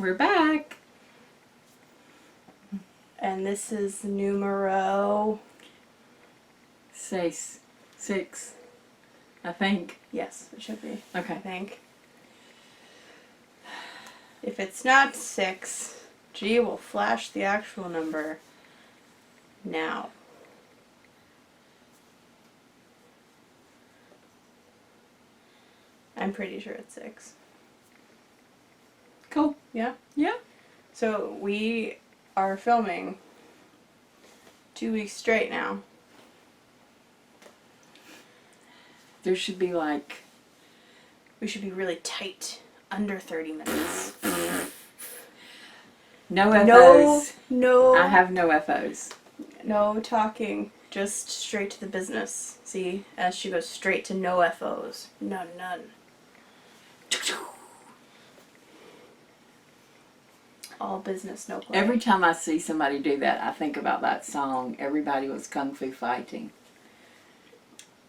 We're back. And this is numero... 6, I think. Yes, it should be. Okay. I think. If it's not 6, G will flash the actual number now. I'm pretty sure it's 6. Cool. Yeah? Yeah. So we are filming 2 weeks straight now. There should be like... We should be really tight. Under 30 minutes. No FOs. No. I have no FOs. No talking. Just straight to the business. See? As she goes straight to no FOs. None. All business, no play. Every time I see somebody do that, I think about that song, Everybody Was Kung Fu Fighting.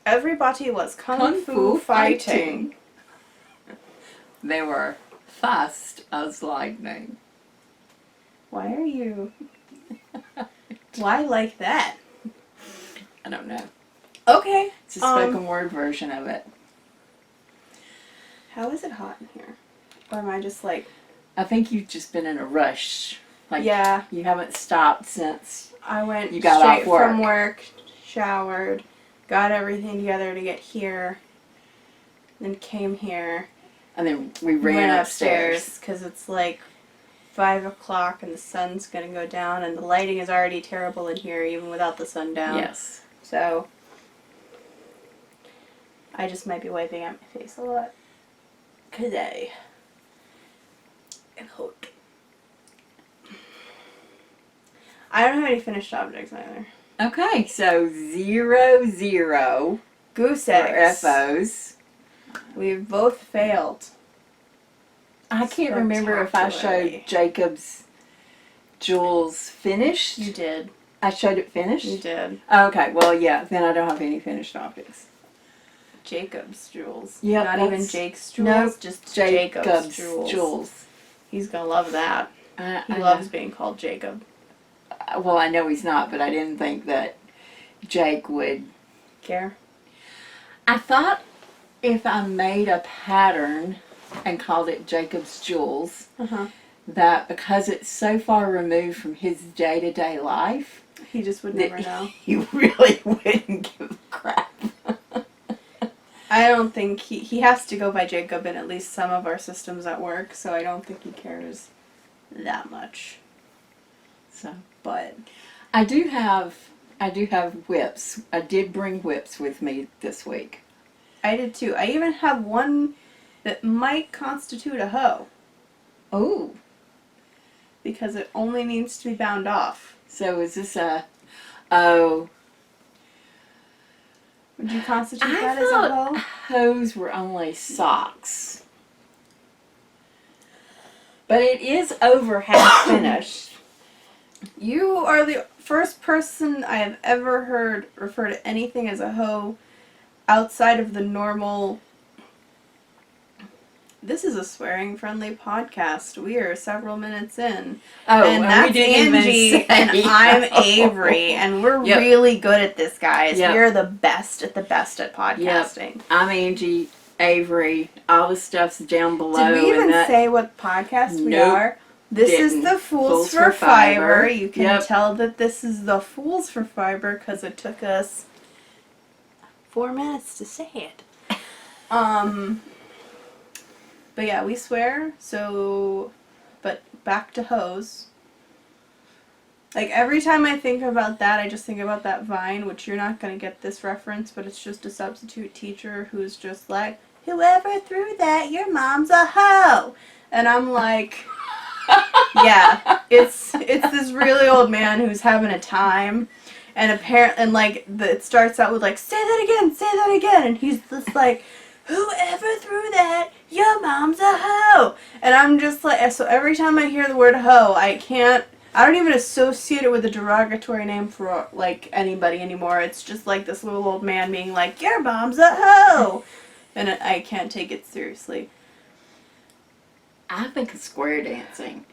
Everybody was kung fu fighting. They were fast as lightning. Why are you... Why like that? I don't know. Okay. It's a spoken word version of it. How is it hot in here? Or am I just like... I think you've just been in a rush. Like, yeah. You haven't stopped since I went you got straight off work. from work, showered, got everything together to get here, then came here. And then we ran upstairs. Because it's like 5 o'clock and the sun's going to go down and the lighting is already terrible in here even without the sun down. Yes. So, I just might be wiping out my face a lot. Because I am hot. I don't have any finished objects either. Okay, so 0, Goose for eggs. FOs. We've both failed. I can't remember if I showed Jacob's jewels finished. You did. I showed it finished? You did. Okay, well, yeah, then I don't have any finished objects. Jacob's jewels. Yeah, Not even Jake's jewels. Nope, just Jacob's jewels. jewels. He's gonna love that. He I loves being called Jacob. Well, I know he's not, but I didn't think that Jake would Care? I thought if I made a pattern and called it Jacob's Jewels, that because it's so far removed from his day-to-day life, He just would never know. He really wouldn't give a crap. I don't think he has to go by Jacob in at least some of our systems at work, so I don't think he cares that much. So, But I do have whips. I did bring whips with me this week. I did too. I even have one that might constitute a hoe. Oh. Because it only needs to be bound off. So is this a... Oh. Would you constitute I that as a thought hoe? hose were only socks. But it is over half finished. You are the first person I have ever heard refer to anything as a hoe outside of the normal... This is a swearing-friendly podcast. We are several minutes in. Oh, and that's we didn't Angie, even say and I'm Avery, and we're really good at this, guys. Yep. We are the best at podcasting. Yep. I'm Angie, Avery. All the stuff's down below. Did we even say what podcast we are? This is the Fools for Fiber. You can tell that this is the Fools for Fiber because it took us 4 minutes to say it. But yeah, we swear, so, but back to hose. Like, every time I think about that, I just think about that Vine, which you're not going to get this reference, but it's just a substitute teacher who's just like, whoever threw that, your mom's a hoe. And I'm like, yeah, it's this really old man who's having a time. And apparently, and like, it starts out with like, say that again. And he's just like, whoever threw that, your mom's a hoe. And I'm just like, so every time I hear the word hoe, I don't even associate it with a derogatory name for like anybody anymore. It's just like this little old man being like, your mom's a hoe. And I can't take it seriously. I think of square dancing.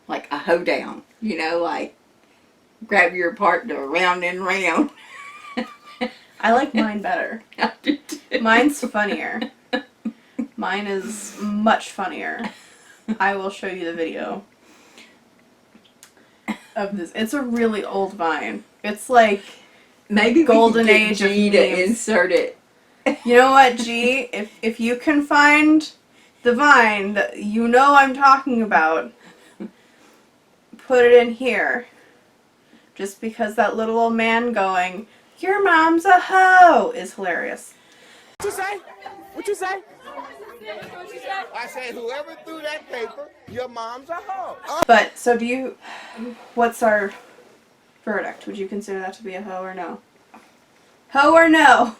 Like a hoedown, you know, like grab your partner round and round. I like mine better. I do too. Mine's funnier. Mine is much funnier. I will show you the video of this. It's a really old vine. It's like Maybe golden we could get age G of to memes. insert it. You know what, G? If you can find the vine that you know I'm talking about, put it in here. Just because that little old man going, "Your mom's a hoe," is hilarious. What you say? What you say? I said, whoever threw that paper, your mom's a hoe. But, so do you, what's our verdict? Would you consider that to be a hoe or no? Hoe or no?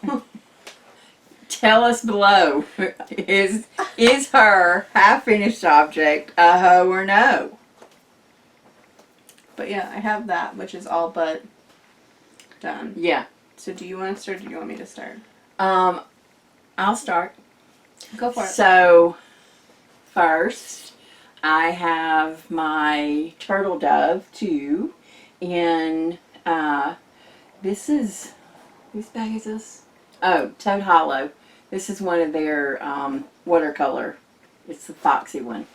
Tell us below. Is her half-finished object a hoe or no? But yeah, I have that, which is all but done. Yeah. So do you want to start or do you want me to start? I'll start. Go for it. So, first, I have my turtle dove too in, whose bag is this? Oh, Toad Hollow. This is one of their watercolor. It's the foxy one.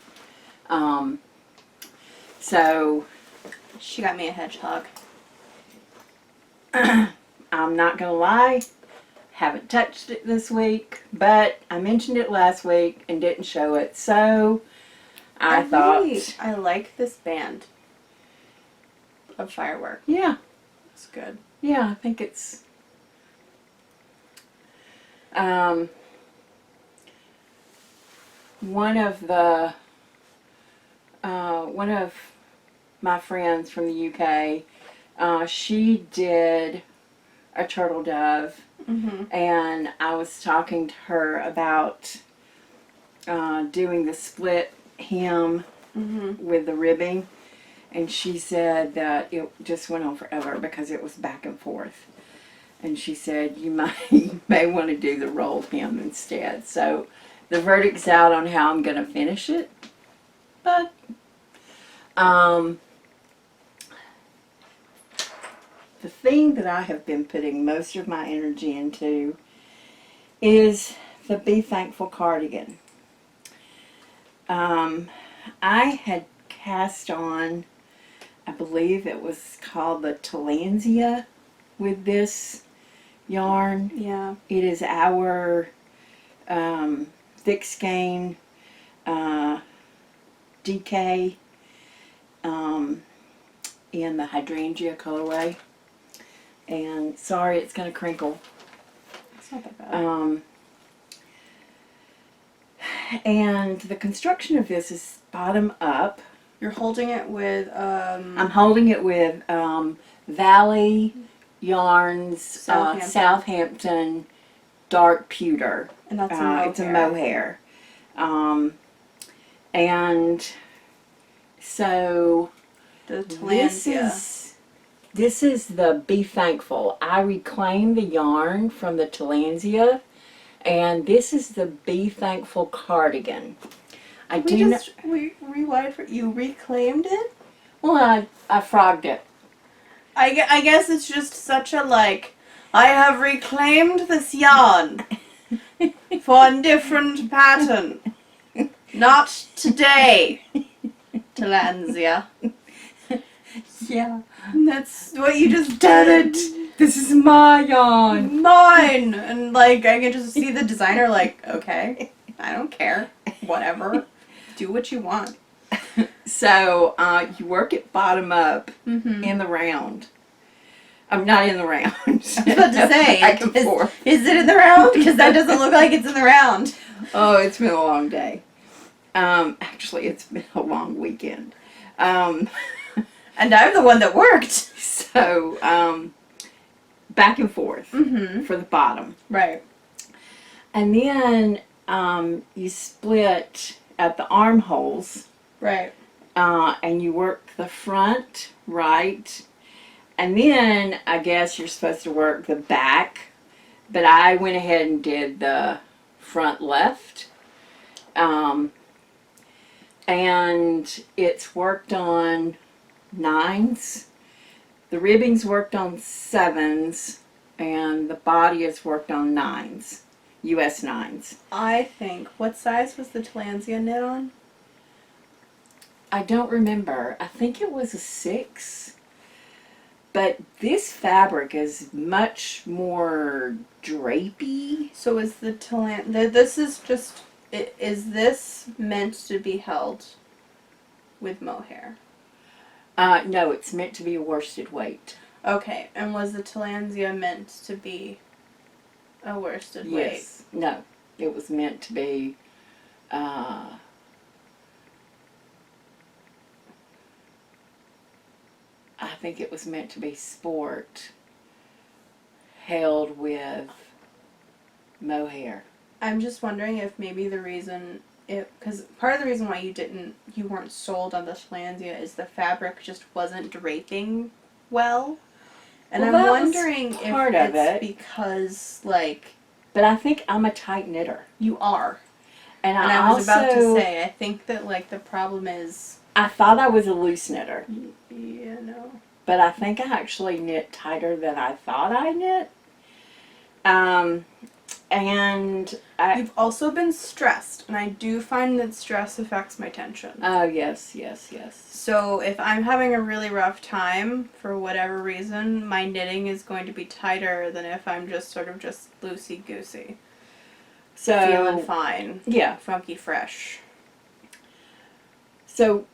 So, She got me a hedgehog. I'm not going to lie, haven't touched it this week, but I mentioned it last week and didn't show it, so I thought... I like this band of firework. Yeah, It's good. yeah, I think it's... one of my friends from the UK, she did a turtle dove, and I was talking to her about doing the split hem with the ribbing, and she said that it just went on forever because it was back and forth. And she said you may want to do the rolled hem instead. So the verdict's out on how I'm going to finish it, but the thing that I have been putting most of my energy into is the Be Thankful cardigan. I had cast on, I believe it was called the Tillandsia with this yarn. Yeah. It is our thick skein DK in the hydrangea colorway. And sorry, it's going to crinkle. It's not that bad. And the construction of this is bottom up. You're holding it with I'm holding it with Valley Yarns Southampton dark pewter. and that's a mohair. It's a mohair. And so The Tillandsia. this is the Be Thankful. I reclaimed the yarn from the Tillandsia, and this is the Be Thankful cardigan. Rewind for you reclaimed it. Well, I frogged it. I guess it's just such a I have reclaimed this yarn for a different pattern. Not today, Tillandsia. Yeah. That's what you just Done did. it! This is my yarn! Mine! And I can just see the designer okay, I don't care. Whatever. Do what you want. So, you work it bottom up Mm-hmm. in the round. I'm not in the round. I was about to say, Back and forth. is it in the round? Because that doesn't look like it's in the round. Oh, it's been a long day. Actually, it's been a long weekend. And I'm the one that worked. So, back and forth Mm-hmm. for the bottom. Right. And then, you split at the armholes, Right. and you work the front right. And then, I guess you're supposed to work the back, but I went ahead and did the front left. and it's worked on 9s. The ribbing's worked on 7s, and the body is worked on 9s, US 9s. I think, what size was the Talansia knit on? I don't remember. I think it was a 6. But this fabric is much more drapey. So is the this is just, is this meant to be held with mohair? No, it's meant to be a worsted weight. Okay, and was the Talansia meant to be a worsted weight? Yes. No, it was meant to be, I think it was meant to be sport held with mohair. I'm just wondering if maybe the reason because part of the reason why you weren't sold on the Talansia is the fabric just wasn't draping well. And Well, I'm that was wondering if part of it's it. because, like, But I think I'm a tight knitter. you are. And And I was about to say, I think that, like, the problem is, I thought I was a loose knitter. you know. But I think I actually knit tighter than I thought I knit. And You've also been stressed, and I do find that stress affects my tension. oh, yes, yes, yes. So if I'm having a really rough time, for whatever reason, my knitting is going to be tighter than if I'm just sort of just loosey-goosey. So, Feeling fine. yeah. Funky fresh. So,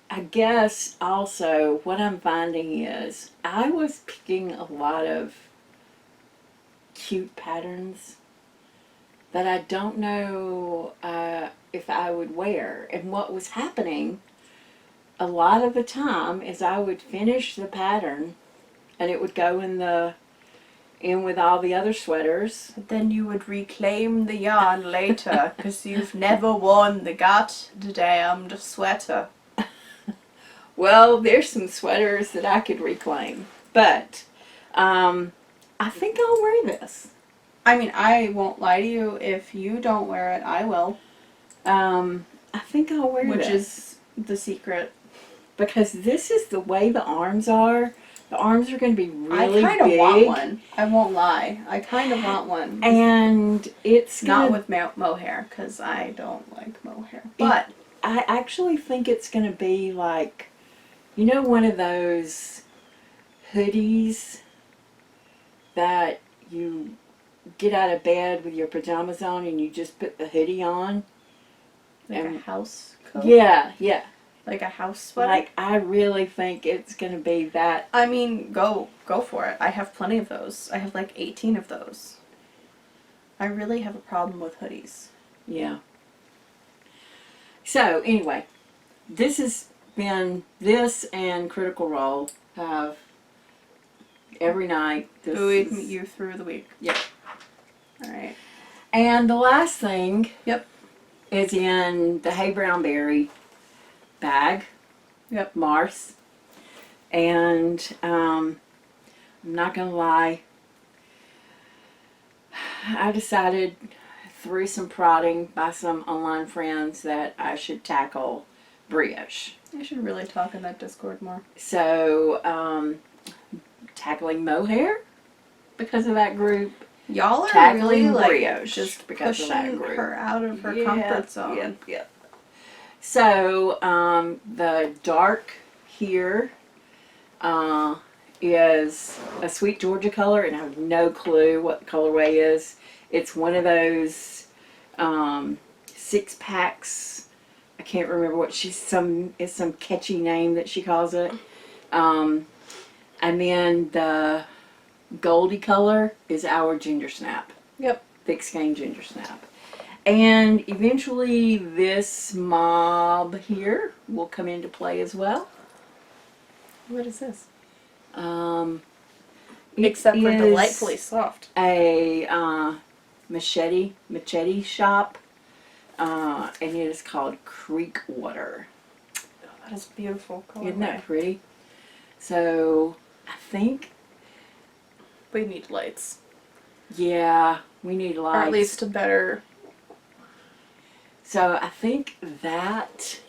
I guess also what I'm finding is I was picking a lot of cute patterns that I don't know if I would wear. And what was happening a lot of the time is I would finish the pattern and it would go in with all the other sweaters. But then you would reclaim the yarn later, because you've never worn the goddamned sweater. Well, there's some sweaters that I could reclaim, but I think I'll wear this. I mean, I won't lie to you, if you don't wear it, I will. I think I'll wear Which this. is the secret. Because this is the way the arms are. The arms are going to be really I kind of big. want one. I won't lie. I kind of want one. And it's Not gonna, with mohair, because I don't like mohair. But I actually think it's going to be like, you know, one of those hoodies that you get out of bed with your pajamas on and you just put the hoodie on. like a And- house coat? Yeah, yeah. Like a house sweater? Like, I really think it's going to be that. I mean, go for it. I have plenty of those. I have like 18 of those. I really have a problem with hoodies. Yeah. So, anyway, this has been, this and Critical Role have every night. This Buoyed is- you through the week. Yep. Alright. And the last thing Yep. is in the Hey Brown Berry bag. Yep. Mars. And I'm not going to lie, I decided through some prodding by some online friends that I should tackle Brioche. I should really talk in that Discord more. So, tackling mohair because of that group. Y'all are Tackling really like Brioche just because of that pushing group. her out of her Yep, comfort zone. Yep, yep. So, the dark here is a Sweet Georgia color, and I have no clue what the colorway is. It's one of those 6-packs. I can't remember what it's some catchy name that she calls it. And then the goldy color is our ginger snap. Yep. Thick skein ginger snap. And eventually this mob here will come into play as well. What is this? It Except for is delightfully soft. a Machete shop, and it is called Creek Water. Oh, that is beautiful color. Isn't that pretty? So I think, We need lights. yeah, we need lights. Or at least a better So I think that.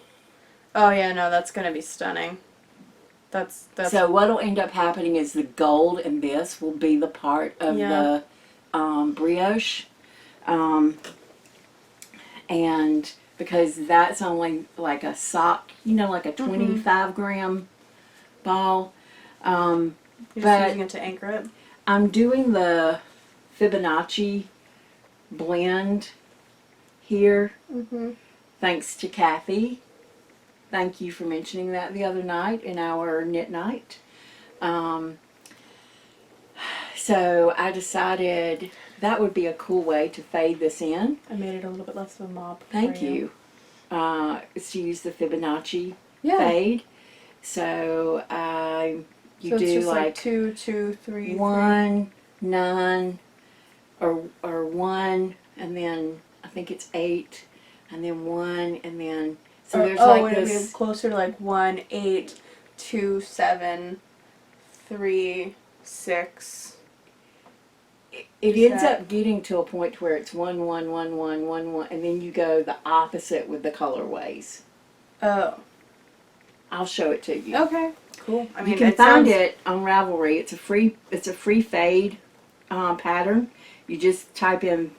Oh yeah, no, that's gonna be stunning. That's So what'll end up happening is the gold in this will be the part of the brioche, and because that's only like a sock, like a 25-gram ball. You're just but using it to anchor it. I'm doing the Fibonacci blend here, thanks to Kathy. Thank you for mentioning that the other night in our knit night. So I decided that would be a cool way to fade this in. I made it a little bit less of a mob. Thank you. Is to use the Fibonacci fade. So you do just like 2, 2, 3, 1, 9, or 1, and then I think it's 8, and then 1, and then so there's like it'd this be closer to like 1, 8, 2, 7, 3, 6. It ends up getting to a point where it's 1, 1, 1, 1, 1, 1, and then you go the opposite with the colorways. Oh. I'll show it to you. Okay. Cool. I mean, you can find it on Ravelry. It's a free fade pattern. You just type in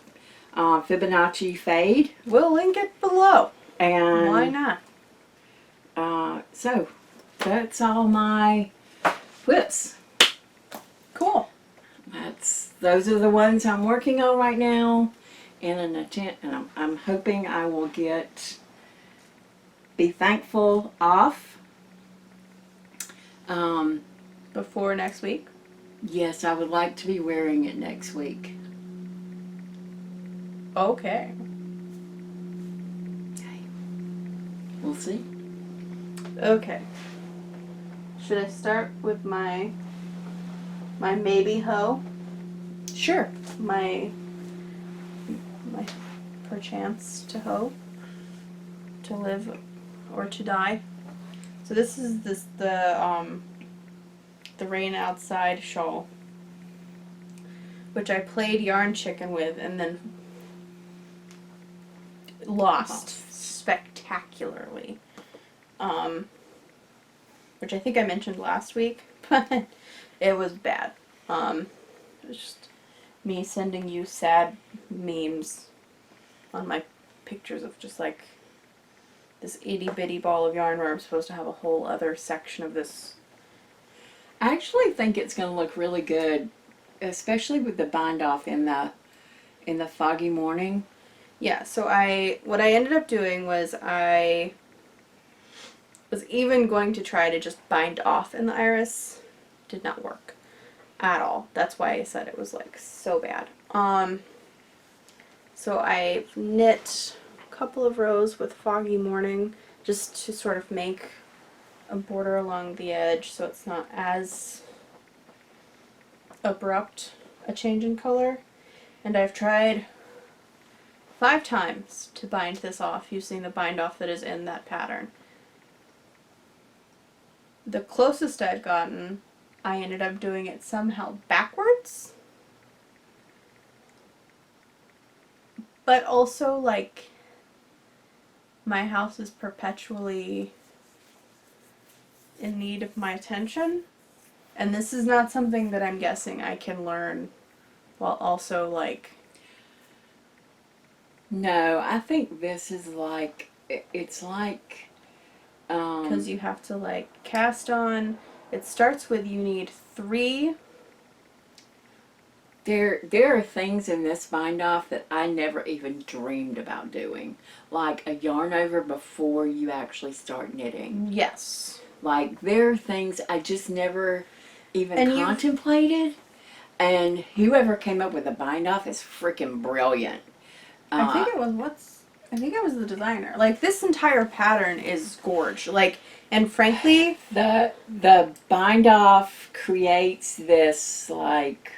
Fibonacci fade. We'll link it below. And why not? So that's all my whips. Cool. Those are the ones I'm working on right now in an attempt, and I'm hoping I will be thankful off. Before next week? Yes, I would like to be wearing it next week. Okay. We'll see. Okay. Should I start with my maybe hoe? Sure. My perchance to hoe, to live or to die. So this is the Rain Outside shawl, which I played yarn chicken with and then lost spectacularly. Which I think I mentioned last week, but it was bad. It was just me sending you sad memes on my pictures of just like this itty bitty ball of yarn where I'm supposed to have a whole other section of this. I actually think it's going to look really good, especially with the bind off in the Foggy Morning. Yeah, so what I ended up doing was I was even going to try to just bind off in the iris. Did not work at all. That's why I said it was like so bad. So I knit a couple of rows with Foggy Morning just to sort of make a border along the edge so it's not as abrupt a change in color. And I've tried 5 times to bind this off using the bind off that is in that pattern. The closest I've gotten, I ended up doing it somehow backwards. But also, like, my house is perpetually in need of my attention. And this is not something that I'm guessing I can learn while also, like... No, I think this is like, it's like... Because you have to, like, cast on... It starts with you need 3... There are things in this bind off that I never even dreamed about doing. Like a yarn over before you actually start knitting. Yes. Like, there are things I just never even And contemplated. And whoever came up with a bind off is freaking brilliant. I think it was the designer. Like, this entire pattern is gorge. Like, and frankly... The bind off creates this, like...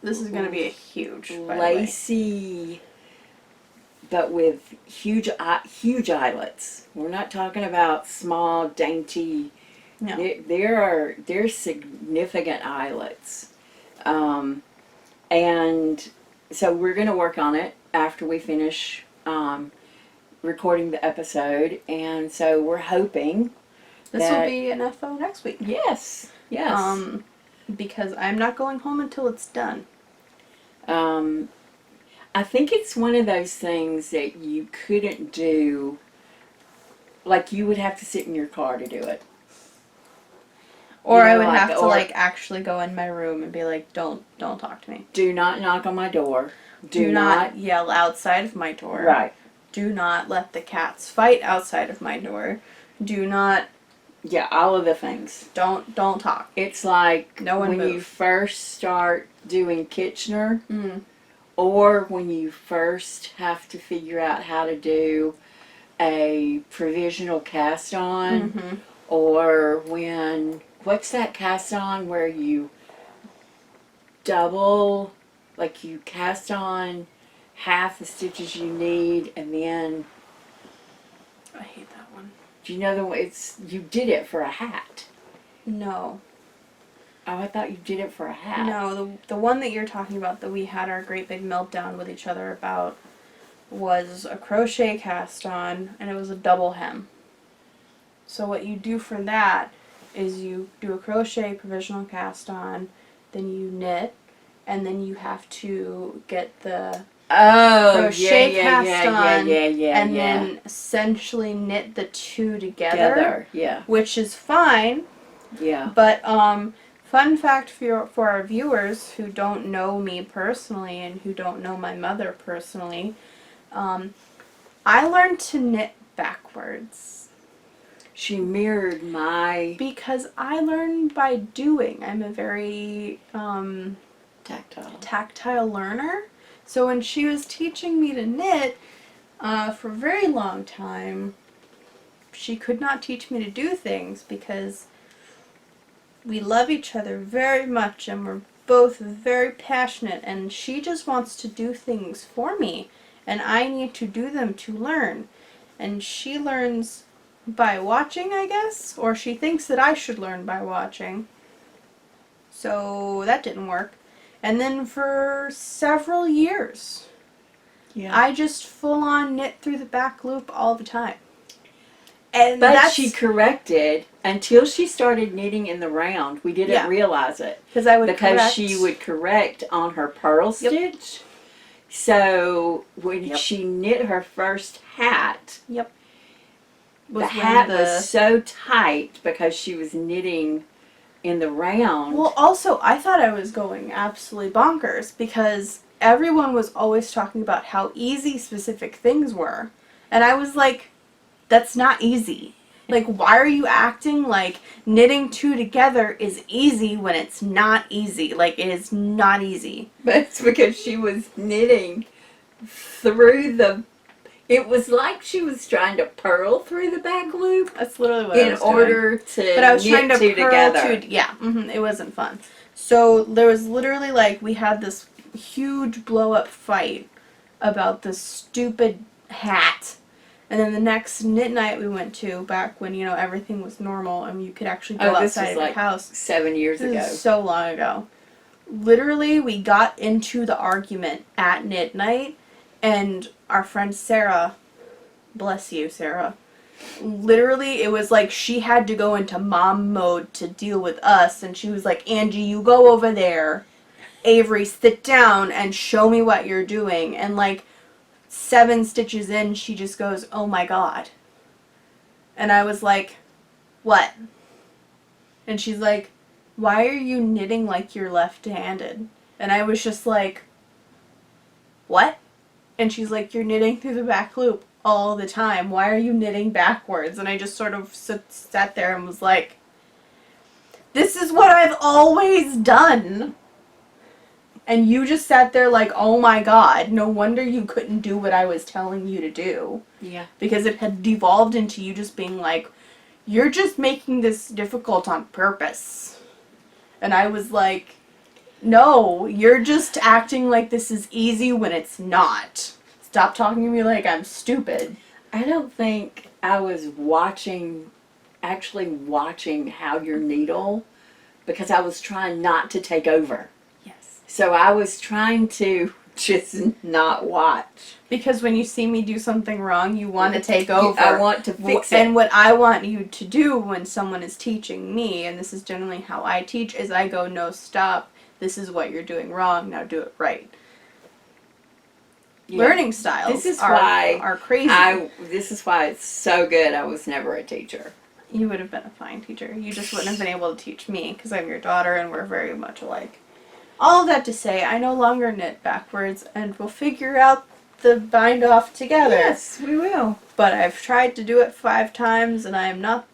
this is going to be a huge, lacy, but with huge eyelets. We're not talking about small, dainty. No. There are significant eyelets, and so we're going to work on it after we finish recording the episode, and so we're hoping This will be an FO next week. Yes. Because I'm not going home until it's done. I think it's one of those things that you couldn't do, like you would have to sit in your car to do it. Or You know, I would like, have to or- like actually go in my room and be like, don't talk to me. Do not knock on my door. Do not yell outside of my door. Right. Do not let the cats fight outside of my door. Do not. Yeah, all of the things. Don't talk. It's like No one when move. you first start doing Kitchener, Mm. or when you first have to figure out how to do a provisional cast on, Mm-hmm. or when, what's that cast on where you double, like you cast on half the stitches you need, and then, I hate that one. do you know the way it's, you did it for a hat. No. Oh, I thought you did it for a hat. No, the one that you're talking about that we had our great big meltdown with each other about was a crochet cast on, and it was a double hem. So what you do for that is you do a crochet provisional cast on, then you knit, and then you have to get the crochet cast on, and then essentially knit the two together, which is fine. Yeah. But fun fact for our viewers who don't know me personally and who don't know my mother personally, I learned to knit backwards. She mirrored my Because I learned by doing. I'm a very tactile learner. So when she was teaching me to knit for a very long time, she could not teach me to do things because we love each other very much and we're both very passionate, and she just wants to do things for me and I need to do them to learn. And she learns by watching, I guess, or she thinks that I should learn by watching. So that didn't work. And then for several years, I just full on knit through the back loop all the time. And but she corrected until she started knitting in the round. We didn't realize it. Because she would correct on her purl stitch. So when she knit her first hat, the hat was so tight because she was knitting in the round. Well, also, I thought I was going absolutely bonkers because everyone was always talking about how easy specific things were. And I was like, that's not easy. Like, why are you acting like knitting two together is easy when it's not easy? Like, it is not easy. But it's because she was knitting through the... It was like she was trying to purl through the back loop. That's literally what I was doing. In order to But I was trying to knit two together. It wasn't fun. So there was literally like, we had this huge blow up fight about this stupid hat. And then the next knit night we went to, back when, you know, everything was normal and you could actually go outside of the house. 7 years ago. This is so long ago. Literally, we got into the argument at knit night, and our friend Sarah, bless you, Sarah, literally, it was like she had to go into mom mode to deal with us, and she was like, Angie, you go over there. Avery, sit down and show me what you're doing. And like 7 stitches in, she just goes, oh my god. And I was like, what? And she's like, why are you knitting like you're left-handed? And I was just like, what? And she's like, you're knitting through the back loop all the time. Why are you knitting backwards? And I just sort of sat there and was like, this is what I've always done. And you just sat there like, oh my god, no wonder you couldn't do what I was telling you to do. Yeah. Because it had devolved into you just being like, you're just making this difficult on purpose. And I was like, no, you're just acting like this is easy when it's not. Stop talking to me like I'm stupid. I don't think I was actually watching how your needle, because I was trying not to take over. Yes. So I was trying to just not watch. Because when you see me do something wrong, you want to take over. I want to fix it. And what I want you to do when someone is teaching me, and this is generally how I teach, is I go, no, stop. This is what you're doing wrong. Now do it right. Yeah. Learning styles are crazy. This is why it's so good I was never a teacher. You would have been a fine teacher. You just wouldn't have been able to teach me because I'm your daughter and we're very much alike. All of that to say, I no longer knit backwards and we'll figure out the bind off together. Yes, we will. But I've tried to do it 5 times and I am not.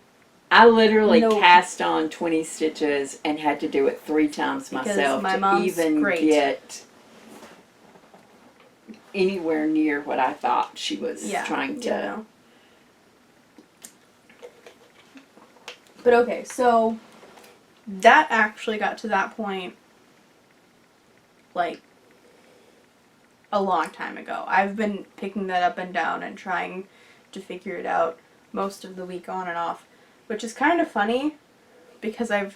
I literally cast on 20 stitches and had to do it 3 times myself to even get anywhere near what I thought she was trying to. Yeah. But okay, so that actually got to that point like a long time ago. I've been picking that up and down and trying to figure it out most of the week on and off, which is kind of funny because I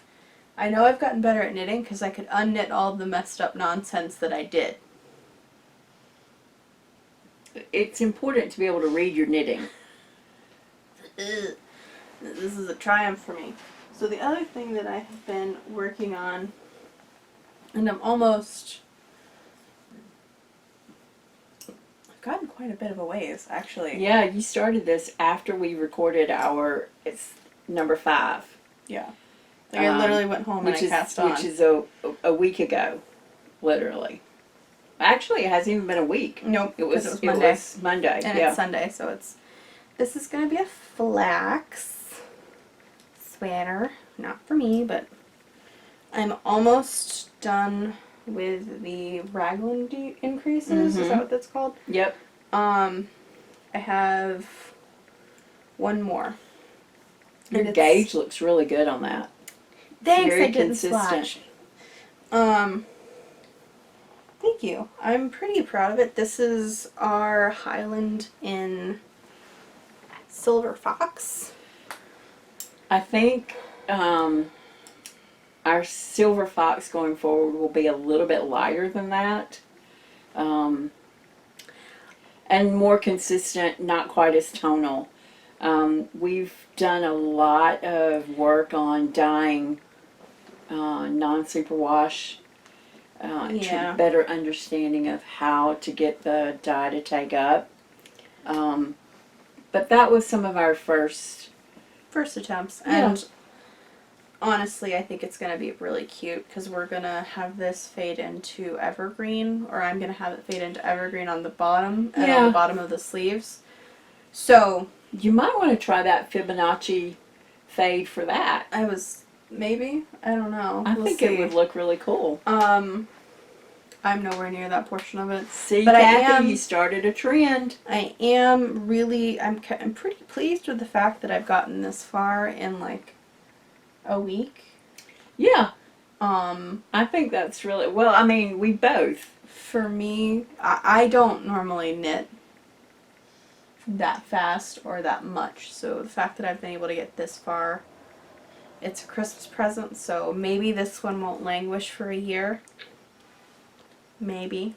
know I've gotten better at knitting because I could unknit all of the messed up nonsense that I did. It's important to be able to read your knitting. Ugh. This is a triumph for me. So the other thing that I have been working on, and I've gotten quite a bit of a ways, actually. Yeah, you started this after we recorded it's number 5. Yeah. Like I literally went home and I cast on. Which is a week ago, literally. Actually, it hasn't even been a week. Nope, it was Monday. It was Monday, and it's Sunday, so this is going to be a Flax sweater. Not for me, but I'm almost done with the raglan increases. Is that what that's called? Yep. I have one more. Your gauge looks really good on that. Thanks, very I didn't consistent. Slash. Thank you. I'm pretty proud of it. This is our Highland in Silver Fox. I think our Silver Fox going forward will be a little bit lighter than that. And more consistent, not quite as tonal. We've done a lot of work on dyeing non-superwash. Better understanding of how to get the dye to take up. But that was some of our first attempts. Yeah. And honestly, I think it's going to be really cute because we're going to have this fade into evergreen, or I'm going to have it fade into evergreen on the bottom and on the bottom of the sleeves. So you might want to try that Fibonacci fade for that. Maybe? I don't know. I think it would look really cool. I'm nowhere near that portion of it. See, but Kathy, you started a trend. I am really, I'm pretty pleased with the fact that I've gotten this far in like a week. Yeah. I think that's really, well, I mean, we both. For me, I don't normally knit that fast or that much, so the fact that I've been able to get this far, it's a Christmas present, so maybe this one won't languish for a year. Maybe.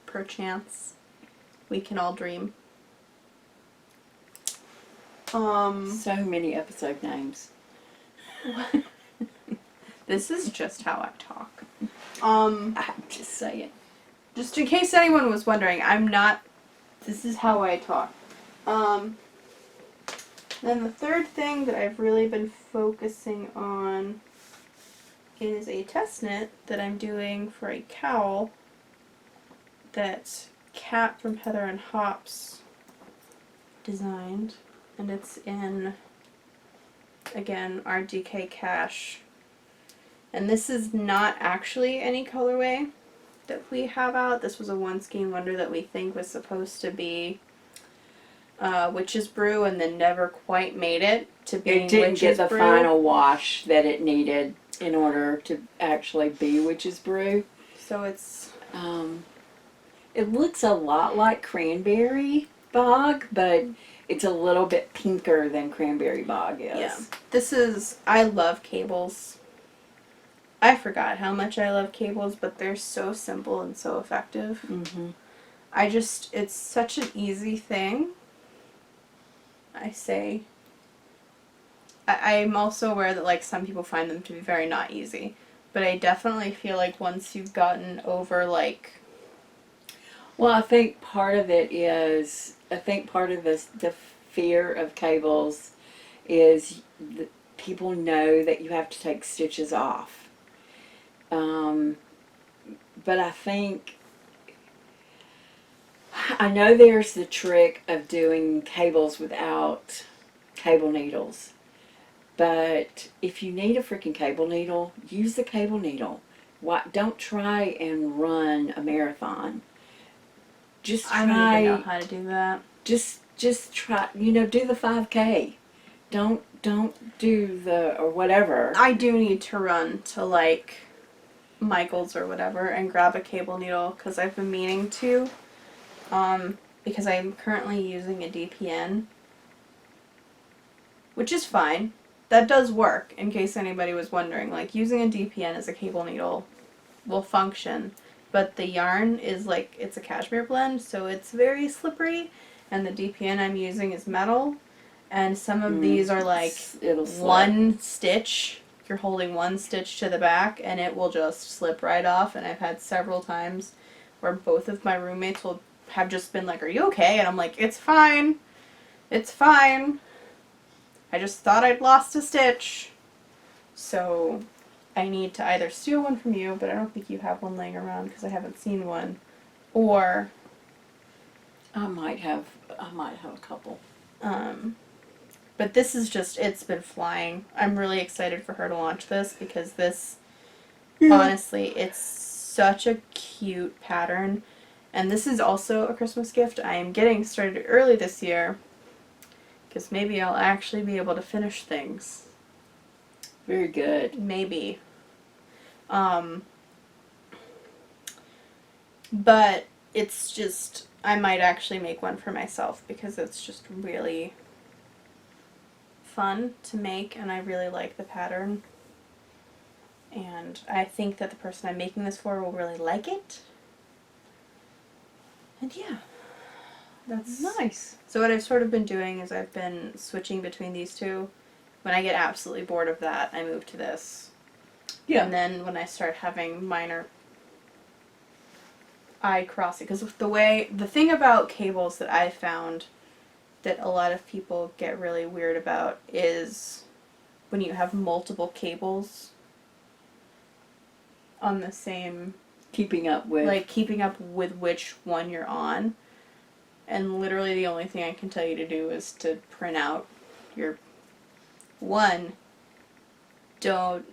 Perchance. We can all dream. So many episode names. This is just how I talk. I'm just saying. Just in case anyone was wondering, this is how I talk. Then the third thing that I've really been focusing on is a test knit that I'm doing for a cowl that Kat from Heather and Hops designed, and it's in, again, our DK Cash. And this is not actually any colorway that we have out. This was a one Skein Wonder that we think was supposed to be Witch's Brew, and then never quite made it to being Witch's Brew. It didn't get the final wash that it needed in order to actually be Witch's Brew. So it's it looks a lot like Cranberry Bog, but it's a little bit pinker than Cranberry Bog is. Yeah. I love cables. I forgot how much I love cables, but they're so simple and so effective. Mm-hmm. It's such an easy thing. I'm also aware that, like, some people find them to be very not easy. But I definitely feel like once you've gotten over, like... Well, I think part of it is, the fear of cables is people know that you have to take stitches off. But I know there's the trick of doing cables without cable needles. But if you need a freaking cable needle, use the cable needle. Don't try and run a marathon. Just try. I don't even know how to do that. Just try. Do the 5K. Don't do or whatever. I do need to run to, like, Michael's or whatever and grab a cable needle because I've been meaning to. Because I'm currently using a DPN, which is fine. That does work, in case anybody was wondering. Like, using a DPN as a cable needle will function, but the yarn is, like, it's a cashmere blend, so it's very slippery, and the DPN I'm using is metal, and some of these are, like, one stitch. You're holding one stitch to the back, and it will just slip right off, and I've had several times where both of my roommates will have just been like, "Are you okay?" And I'm like, "It's fine. It's fine. I just thought I'd lost a stitch." So I need to either steal one from you, but I don't think you have one laying around because I haven't seen one, or I might have a couple. But this is just, it's been flying. I'm really excited for her to launch this because this, honestly, it's such a cute pattern. And this is also a Christmas gift. I am getting started early this year because maybe I'll actually be able to finish things. Very good. Maybe. But it's just, I might actually make one for myself because it's just really fun to make and I really like the pattern. And I think that the person I'm making this for will really like it. And yeah, that's nice. So what I've sort of been doing is I've been switching between these two. When I get absolutely bored of that, I move to this. Yeah. And then when I start having minor eye crossing, because the thing about cables that I found that a lot of people get really weird about is when you have multiple cables on the same... Keeping up with which one you're on. And literally the only thing I can tell you to do is to print out your one. Don't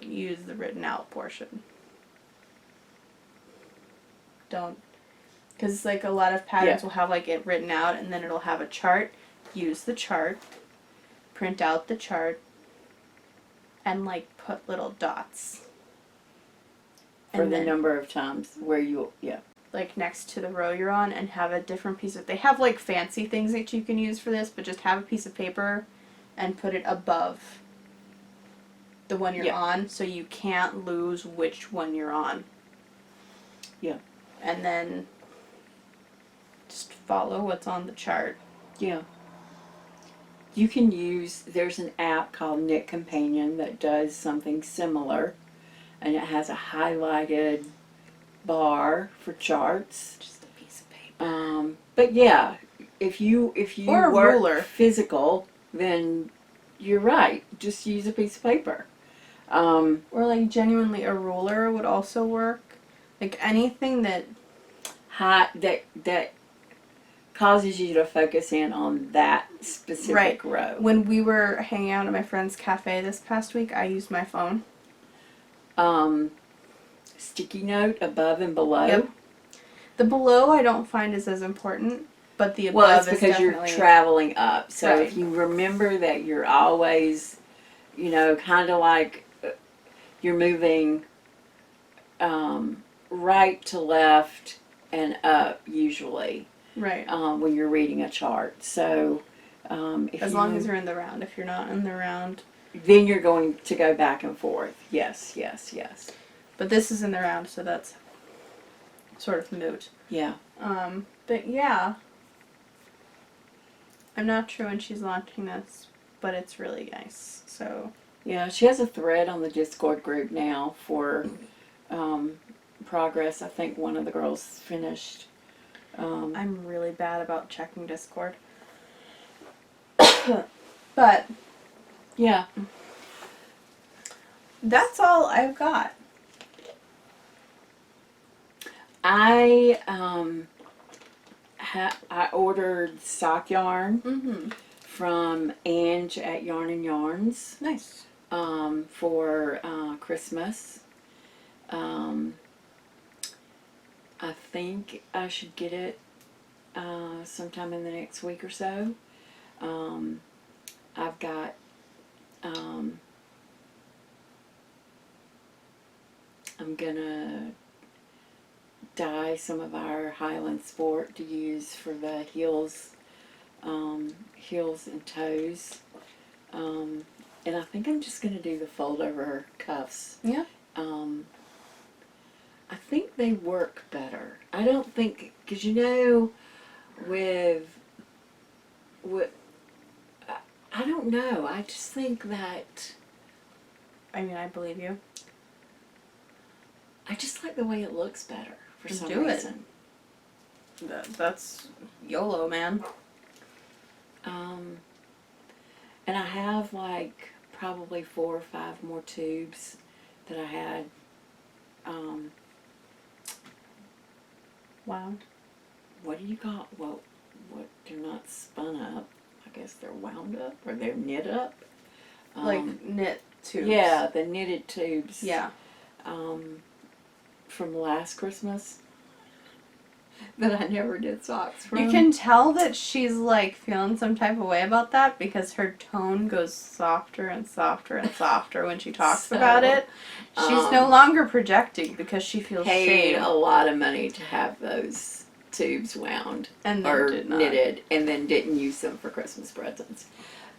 use the written out portion. Don't. Because, like, a lot of patterns will have, like, it written out and then it'll have a chart. Use the chart. Print out the chart. And, like, put little dots. For the number of times where like next to the row you're on, and have a different piece of... They have, like, fancy things that you can use for this, but just have a piece of paper and put it above the one you're on, so you can't lose which one you're on. Yeah. And then just follow what's on the chart. Yeah. You can use... There's an app called Knit Companion that does something similar. And it has a highlighted bar for charts. Just a piece of paper. But yeah, if you or a work ruler. physical, then you're right. Just use a piece of paper. Or like genuinely a ruler would also work. Like anything that causes you to focus in on that specific row. When we were hanging out at my friend's cafe this past week, I used my phone. Sticky note above and below. Yep. The below I don't find is as important, but the above well, it's is because definitely... you're traveling up. So Right. if you remember that you're always, kind of like you're moving right to left and up usually. Right. When you're reading a chart. So as long as you're in the round. If you're not in the round, then you're going to go back and forth. Yes, yes, yes. But this is in the round, so that's sort of moot. Yeah. But yeah. I'm not sure when she's launching this, but it's really nice. So Yeah, she has a thread on the Discord group now for progress. I think one of the girls finished. I'm really bad about checking Discord. But Yeah. that's all I've got. I I ordered sock yarn from Angie at Yarn and Yarns Nice. for Christmas. I think I should get it sometime in the next week or so. I've got I'm gonna dye some of our Highland Sport to use for the heels and toes. And I think I'm just gonna do the fold over cuffs. Yeah. I think they work better. I don't think, because you know, with I don't know. I just think that I mean, I believe you. I just like the way it looks better for Just some do it. reason. That's YOLO, man. And I have like probably 4 or 5 more tubes that I had. Wow. What do you call? Well, what they're not spun up. I guess they're wound up or they're knit up. Like knit tubes. Yeah, the knitted tubes. Yeah. From last Christmas. That I never did socks from. You can tell that she's like feeling some type of way about that because her tone goes softer and softer and softer when she talks about it. She's no longer projecting because she feels paid shame. a lot of money to have those tubes wound And then or did not. knitted and then didn't use them for Christmas presents.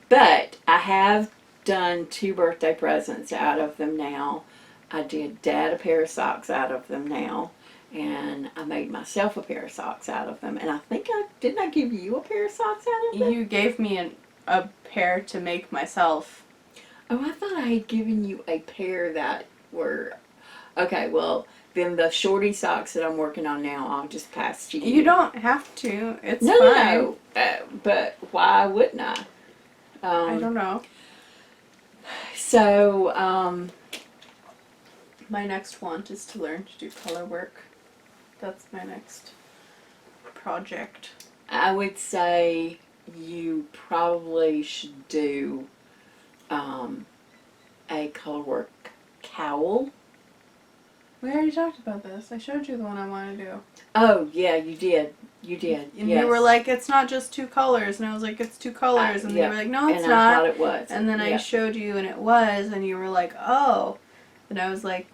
But I have done 2 birthday presents out of them now. I did Dad a pair of socks out of them now. And I made myself a pair of socks out of them. And I think didn't I give you a pair of socks out of them? You gave me a pair to make myself. Oh, I thought I had given you a pair that were... Okay, well, then the shorty socks that I'm working on now, I'll just pass to you. You don't have to. It's No, fine. no. But why wouldn't I? I don't know. So, My next want is to learn to do color work. That's my next project. I would say you probably should do a Colorwork cowl. We already talked about this. I showed you the one I want to do. Oh, yeah, you did. You did. And yes. you were like, it's not just 2 colors. And I was like, it's 2 colors. And yeah. you were like, no, it's and not. I thought it was. And then I Yeah. showed you and it was. And you were like, oh. And I was like,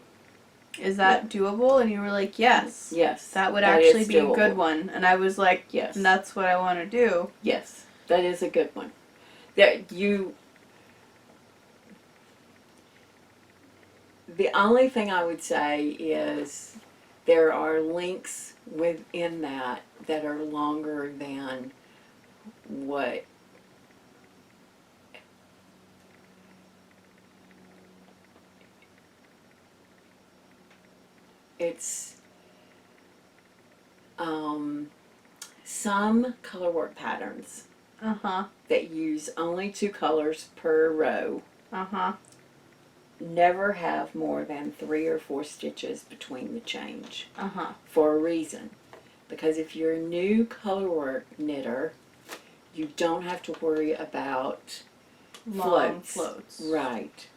is that doable? And you were like, yes. Yes. That would that actually is be a doable. good one. And I was like, Yes. and that's what I want to do. Yes, that is a good one. That you... The only thing I would say is there are links within that are longer than what it's some colorwork patterns Uh-huh. that use only 2 colors per row Uh-huh. never have more than 3 or 4 stitches between the change Uh-huh. for a reason. Because if you're a new colorwork knitter, you don't have to worry about Long floats. floats. Right.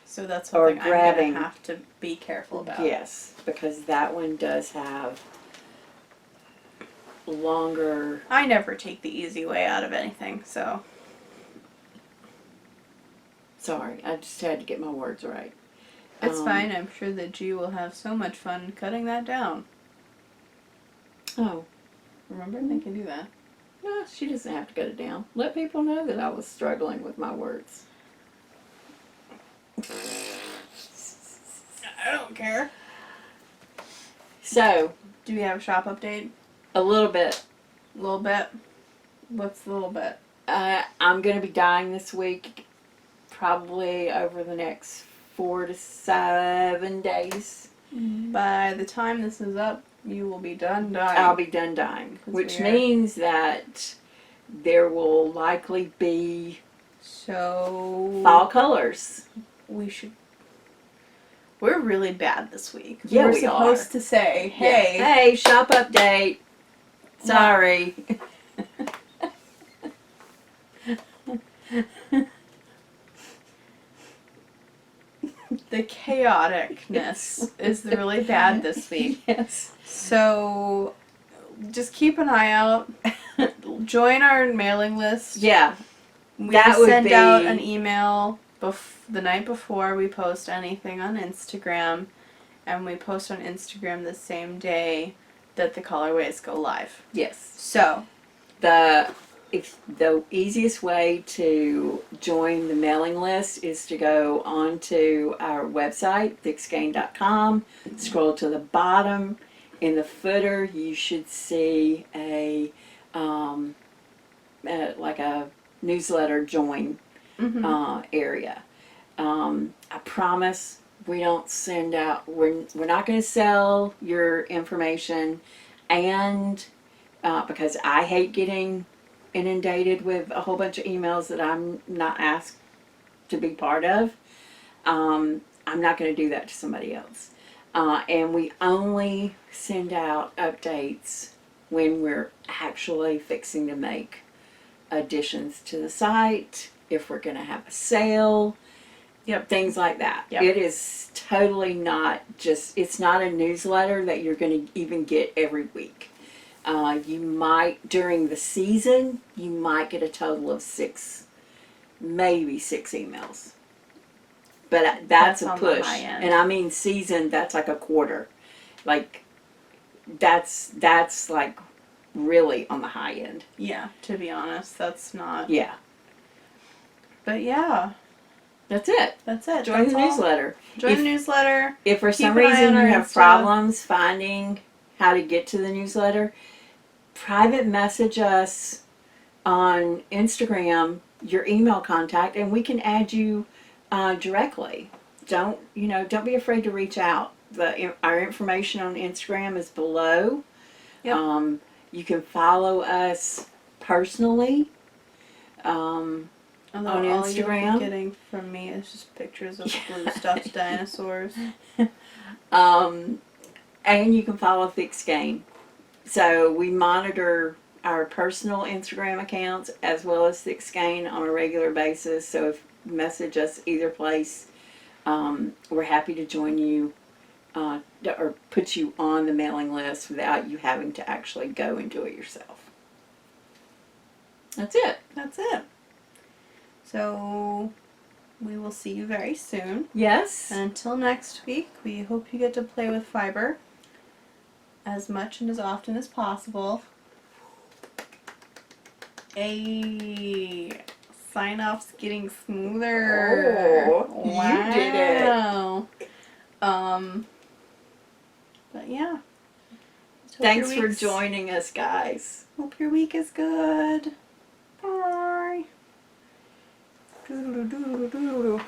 So that's Or something I'm grabbing. going to have to be careful about. Yes, because that one does have longer... I never take the easy way out of anything, so. Sorry, I just had to get my words right. It's fine. I'm sure that G will have so much fun cutting that down. Oh, Remember? They can do that. no, she doesn't have to cut it down. Let people know that I was struggling with my words. I don't care. So, Do we have a shop update? a little bit. A little bit. What's a little bit? I'm going to be dyeing this week, probably over the next 4 to 7 days. By the time this is up, you will be done dyeing. I'll be done dyeing, which means that there will likely be so fall colors. we should. We're really bad this week. Yeah, We're we supposed are. to say, hey, Hey, shop update. Sorry. the chaoticness is really bad this week. Yes. So just keep an eye out. Join our mailing list. Yeah. We That would send be- out an email the night before we post anything on Instagram, and we post on Instagram the same day that the colorways go live. Yes. So The easiest way to join the mailing list is to go onto our website, thickskein.com, scroll to the bottom. In the footer, you should see like a newsletter join area. I promise we don't send out. We're not going to sell your information, and because I hate getting inundated with a whole bunch of emails that I'm not asked to be part of. I'm not going to do that to somebody else. And we only send out updates when we're actually fixing to make additions to the site, if we're going to have a sale, things like that. Yep. It is totally not it's not a newsletter that you're going to even get every week. You might, during the season, you might get a total of 6, maybe 6 emails. But that's a on the push. high end. And I mean season, that's like a quarter. Like, that's like really on the high end. yeah, to be honest, that's not. Yeah. But yeah, That's it. that's it. Join That's the all. newsletter. Join the newsletter. If for some Keep an eye reason on you our have Insta. problems finding how to get to the newsletter, private message us on Instagram, your email contact, and we can add you directly. Don't be afraid to reach out. Our information on Instagram is below. Yep. You can follow us personally. Although on all you'll Instagram. be getting from me is just pictures of blue stuffed dinosaurs. And you can follow Thick Skein. So we monitor our personal Instagram accounts as well as Thick Skein on a regular basis. So if you message us either place, we're happy to join you or put you on the mailing list without you having to actually go and do it yourself. That's it. That's it. So we will see you very soon. Yes. And until next week, we hope you get to play with fiber as much and as often as possible. Sign off's getting smoother. Oh, you did it. Wow. But yeah. Just hope Thanks your for week's- joining us, guys. Hope your week is good. Bye. Doodle-doo, doodle-doo, doodle-doo.